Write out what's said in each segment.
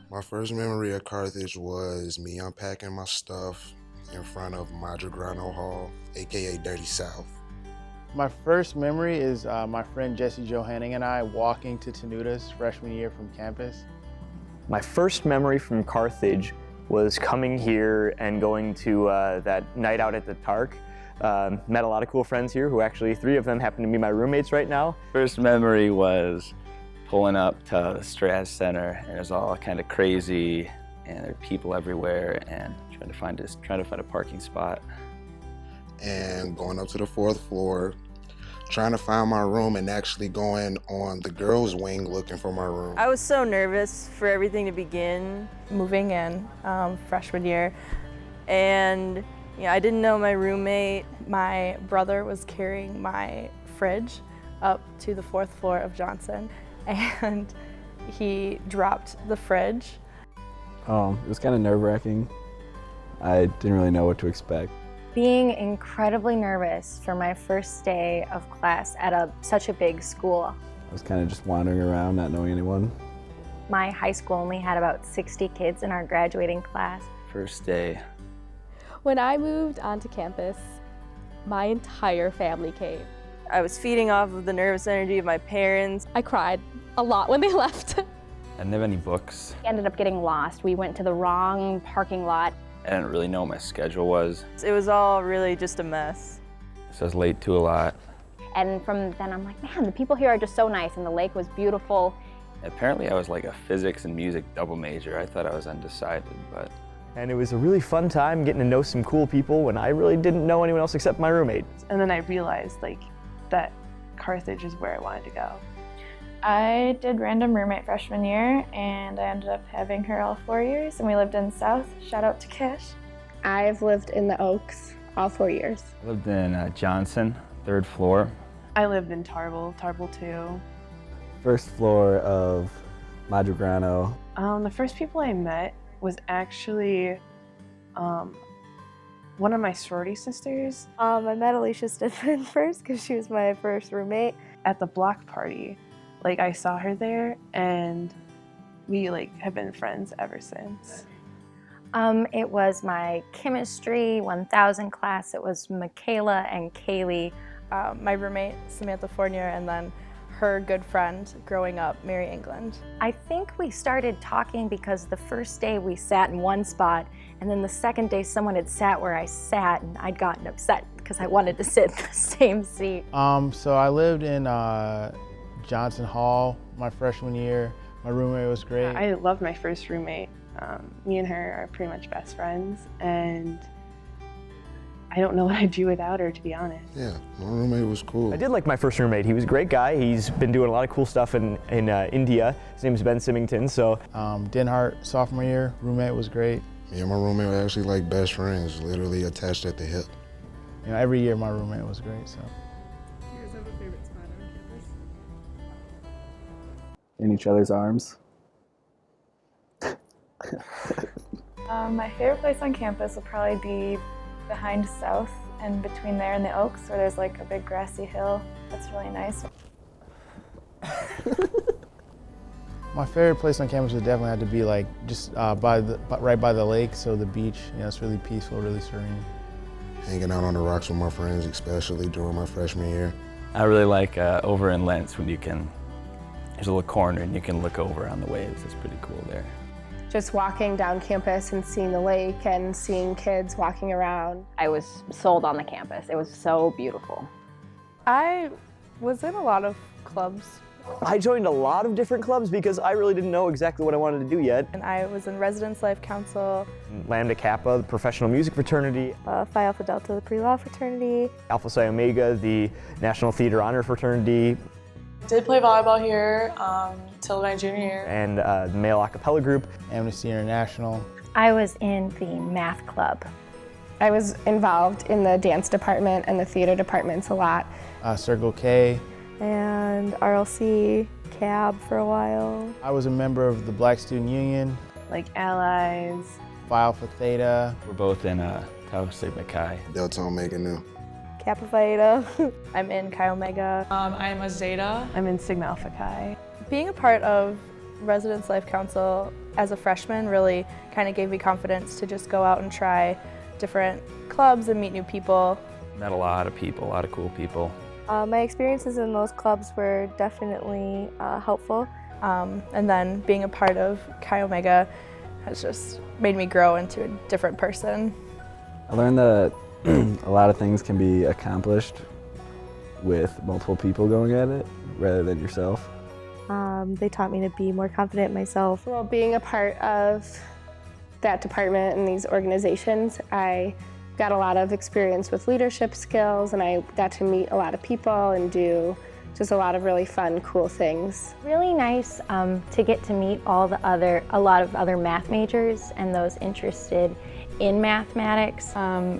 My first memory of Carthage was me unpacking my stuff in front of Madrigrano Hall, aka Dirty South. My first memory is my friend Jesse Johanning and I walking to Tenuta's freshman year from campus. My first memory from Carthage was coming here and going to that night out at the Tark. Met a lot of cool friends here who actually, 3 of them happen to be my roommates right now. First memory was pulling up to the Straz Center, and it was all kind of crazy, and there were people everywhere, and trying to find a parking spot. And going up to the 4th floor, trying to find my room, and actually going on the girls' wing looking for my room. I was so nervous for everything to begin. Moving in freshman year, And I didn't know my roommate. my brother was carrying my fridge up to the 4th floor of Johnson, and he dropped the fridge. It was kind of nerve-wracking. I didn't really know what to expect. Being incredibly nervous for my first day of class at such a big school. I was kind of just wandering around, not knowing anyone. My high school only had about 60 kids in our graduating class. First day. When I moved onto campus, my entire family came. I was feeding off of the nervous energy of my parents. I cried a lot when they left. I didn't have any books. We ended up getting lost. We went to the wrong parking lot. I didn't really know what my schedule was, It was all really just a mess. so I was late to a lot. And from then I'm like, man, the people here are just so nice, and the lake was beautiful. Apparently I was like a physics and music double major. I thought I was undecided, but And it was a really fun time getting to know some cool people when I really didn't know anyone else except my roommate. And then I realized that Carthage is where I wanted to go. I did random roommate freshman year, and I ended up having her all 4 years, and we lived in South. Shout out to Kish. I've lived in the Oaks all 4 years. I lived in Johnson, 3rd floor. I lived in Tarble 2. First floor of Madrigrano. The first people I met was actually one of my sorority sisters. I met Alicia Stidman first because she was my first roommate. At the block party. I saw her there, and we have been friends ever since. It was my chemistry 1000 class. It was Michaela and Kaylee. My roommate, Samantha Fournier, and then her good friend growing up, Mary England. I think we started talking because the first day we sat in one spot, and then the second day someone had sat where I sat, and I'd gotten upset because I wanted to sit in the same seat. So I lived in Johnson Hall my freshman year. My roommate was great. I loved my first roommate. Me and her are pretty much best friends, and I don't know what I'd do without her, to be honest. Yeah, my roommate was cool. I did like my first roommate. He was a great guy. He's been doing a lot of cool stuff in India. His name is Ben Symington. So, Denhart, sophomore year, roommate was great. Me and my roommate were actually like best friends, literally attached at the hip. Every year my roommate was great. So. Do you guys have a favorite spot on campus? In each other's arms. My favorite place on campus will probably be behind South, and between there and the Oaks, where there's a big grassy hill. That's really nice. My favorite place on campus would definitely have to be just right by the lake, so the beach. It's really peaceful, really serene. hanging out on the rocks with my friends, especially during my freshman year. I really like over in Lentz when there's a little corner and you can look over on the waves. It's pretty cool there. Just walking down campus and seeing the lake and seeing kids walking around. I was sold on the campus. It was so beautiful. I was in a lot of clubs. I joined a lot of different clubs because I really didn't know exactly what I wanted to do yet. And I was in Residence Life Council. Lambda Kappa, the professional music fraternity. Phi Alpha Delta, the pre-law fraternity. Alpha Psi Omega, the National Theater Honor Fraternity. Did play volleyball here till my junior year. And the male a cappella group. Amnesty International. I was in the math club. I was involved in the dance department and the theater departments a lot. Circle K. And RLC, CAB for a while. I was a member of the Black Student Union. Like Allies. Phi Alpha Theta. We're both in Tau Sigma Chi. Delta Omega Nu. Kappa Phi Eta. I'm in Chi Omega. I'm a Zeta. I'm in Sigma Alpha Chi. Being a part of Residence Life Council as a freshman really kind of gave me confidence to just go out and try different clubs and meet new people. Met a lot of people, a lot of cool people. My experiences in those clubs were definitely helpful. And then being a part of Chi Omega has just made me grow into a different person. I learned that a lot of things can be accomplished with multiple people going at it rather than yourself. They taught me to be more confident in myself. Well, being a part of that department and these organizations, I got a lot of experience with leadership skills, and I got to meet a lot of people and do just a lot of really fun, cool things. Really nice to get to meet a lot of other math majors and those interested in mathematics.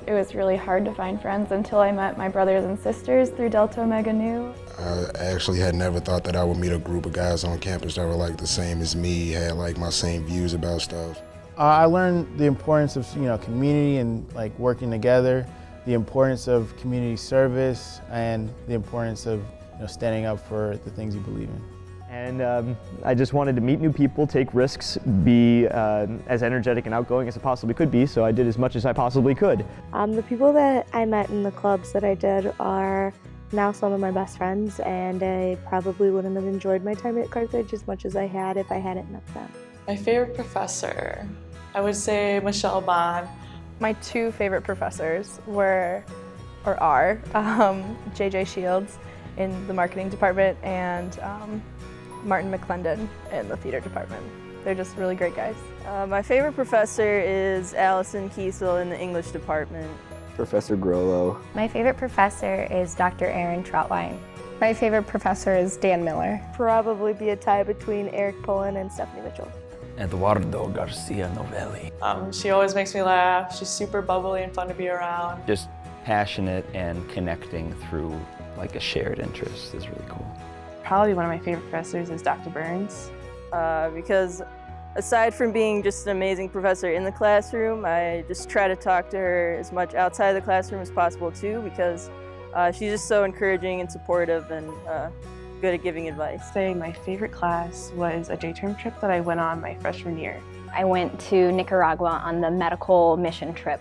It was really hard to find friends until I met my brothers and sisters through Delta Omega Nu. I actually had never thought that I would meet a group of guys on campus that were like the same as me, had like my same views about stuff. I learned the importance of community and like working together, the importance of community service, and the importance of standing up for the things you believe in. And I just wanted to meet new people, take risks, be as energetic and outgoing as I possibly could be, so I did as much as I possibly could. The people that I met in the clubs that I did are now some of my best friends, and I probably wouldn't have enjoyed my time at Carthage as much as I had if I hadn't met them. My favorite professor, I would say Michelle Bond. My two favorite professors are J.J. Shields in the marketing department and Martin McClendon in the theater department. They're just really great guys. My favorite professor is Allison Kiesel in the English department. Professor Grollo. My favorite professor is Dr. Aaron Trautwein. My favorite professor is Dan Miller. Probably be a tie between Eric Pullen and Stephanie Mitchell. Eduardo Garcia Novelli. She always makes me laugh. She's super bubbly and fun to be around. Just passionate and connecting through like a shared interest is really cool. Probably one of my favorite professors is Dr. Burns. Because aside from being just an amazing professor in the classroom, I just try to talk to her as much outside the classroom as possible too, because she's just so encouraging and supportive and good at giving advice. Say my favorite class was a J-term trip that I went on my freshman year. I went to Nicaragua on the medical mission trip.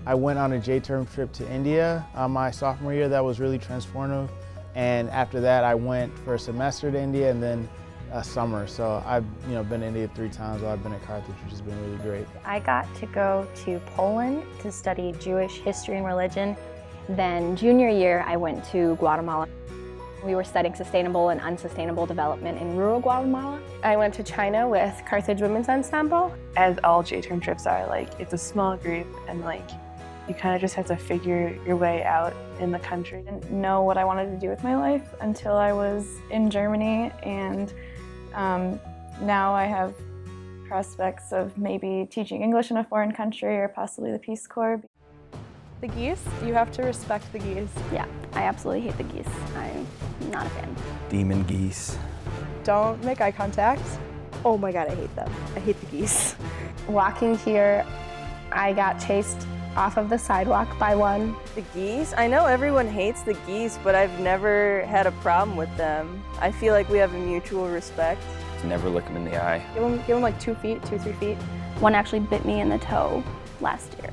I went on a J-term trip to India my sophomore year. That was really transformative. And after that, I went for a semester to India and then a summer. So I've been to India 3 times while I've been at Carthage, which has been really great. I got to go to Poland to study Jewish history and religion. Then junior year, I went to Guatemala. We were studying sustainable and unsustainable development in rural Guatemala. I went to China with Carthage Women's Ensemble. As all J-term trips are, it's a small group and you kind of just have to figure your way out in the country. I didn't know what I wanted to do with my life until I was in Germany, and now I have prospects of maybe teaching English in a foreign country or possibly the Peace Corps. The geese, you have to respect the geese. Yeah, I absolutely hate the geese. I'm not a fan. Demon geese. Don't make eye contact. Oh my God, I hate them. I hate the geese. Walking here, I got chased off of the sidewalk by one. The geese? I know everyone hates the geese, but I've never had a problem with them. I feel like we have a mutual respect. Never look them in the eye. Give them like 2 feet, 2-3 feet. One actually bit me in the toe last year.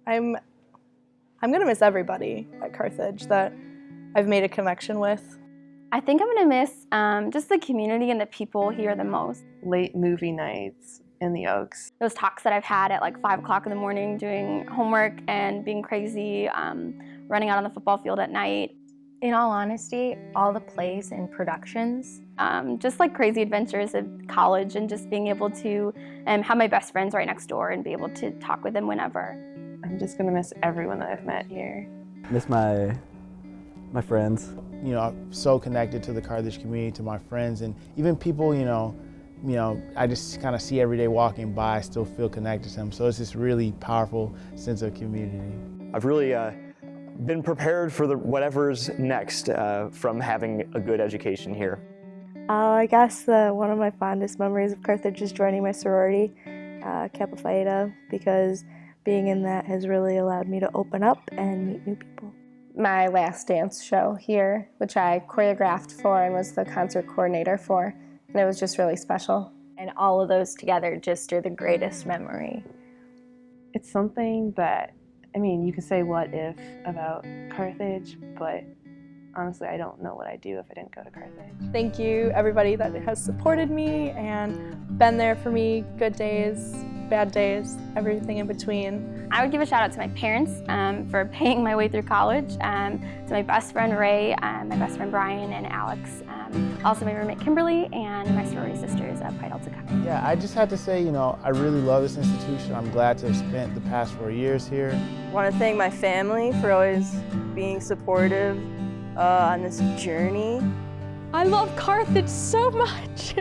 I'm gonna miss everybody at Carthage that I've made a connection with. I think I'm gonna miss just the community and the people here the most. Late movie nights in the Oaks. Those talks that I've had at like 5 o'clock in the morning doing homework and being crazy, running out on the football field at night. In all honesty, all the plays and productions. Just like crazy adventures at college and just being able to have my best friends right next door and be able to talk with them whenever. I'm just gonna miss everyone that I've met here. Miss my friends. You know, I'm so connected to the Carthage community, to my friends, and even people, you know, I just kind of see every day walking by, I still feel connected to them. So it's this really powerful sense of community. I've really been prepared for whatever's next from having a good education here. I guess one of my fondest memories of Carthage is joining my sorority, Kappa Phi Eta, because being in that has really allowed me to open up and meet new people. My last dance show here, which I choreographed for and was the concert coordinator for, and it was just really special. And all of those together just are the greatest memory. It's something that, I mean, you could say what if about Carthage, but honestly, I don't know what I'd do if I didn't go to Carthage. Thank you, everybody that has supported me and been there for me, good days, bad days, everything in between. I would give a shout out to my parents for paying my way through college, to my best friend Ray, my best friend Brian and Alex, also my roommate Kimberly, and my sorority sisters at Pi Delta Chi. Yeah, I just had to say, you know, I really love this institution. I'm glad to have spent the past 4 years here. I want to thank my family for always being supportive on this journey. I love Carthage so much.